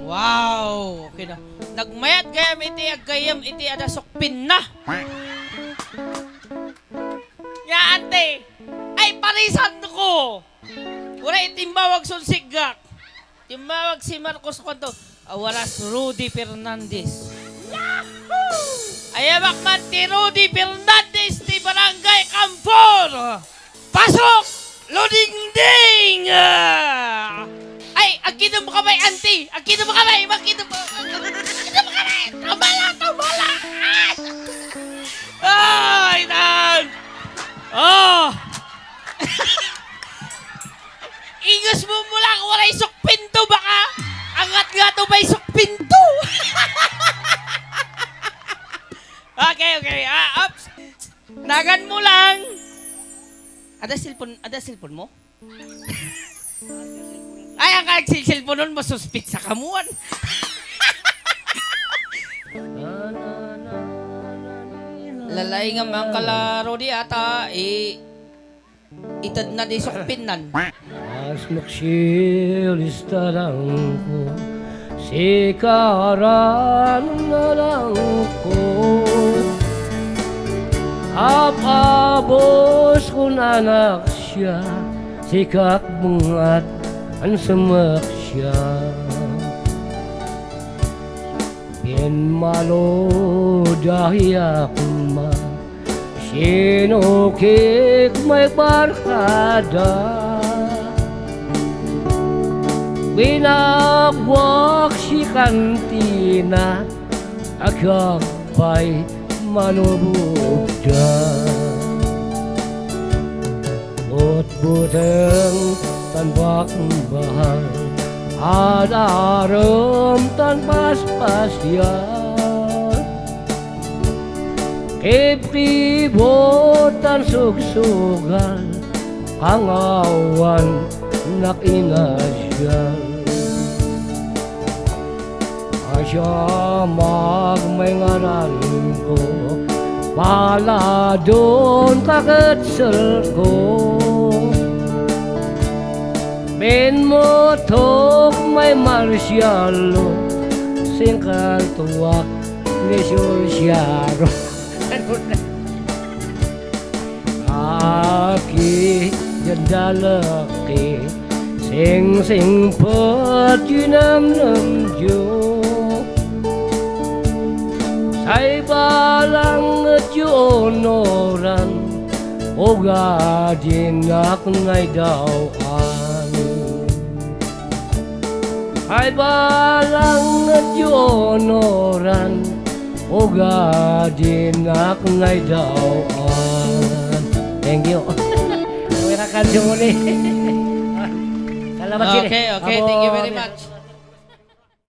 Wow! Okay na. Nagmayat gayam iti agayam iti adasokpin na. Ya ante, ay parisan ko. Wala itimawag sunsigak. Timawag si Marcos kwanto. Awaras Rudy Fernandez. Yahoo! Ayamak man ti Rudy Fernandez ti Barangay Campor. Pasok! Loading ding! Ay, agkita mo kamay, auntie! Agkita mo kamay! Agkita mo kamay! Tambala! Ay, nan! Oh! Ingos mo lang, wala isok pinto baka! Angat nga to ba isok pinto? Okay. Ups! Nagan mo lang! Ada cellphone mo? Ay, ang kag-cellphone nun, masuspit sa kamuan. Lalay nga mga kalaro di ata, itad na di sukpinan. Mas magsilistaran ko, sikaran na lang ko. Apabos ko na anak siya, sikak bungat ang samak siya. Yan malo dahil akma, sinukik may barkada. Winagwak si kantina, agakbay manubugda. Buteng tanpa bahar, ada arem tanpa spasial. Kipribotan sugsugan, kangawan nak inasyal. Asya magmengaran ko, paladon kaketsel ko. Ben motok may marsyalo, singkal tuwak ni Sursyaro. Aki jadalaki, sing pot yunam jo. Say balang at yunoran, oga dinak ngay dawan. Ay balang at yunoran, oga dinak ngay dawan. Thank you. Wirakan siya muli. Salamat sini. Okay, thank you very much.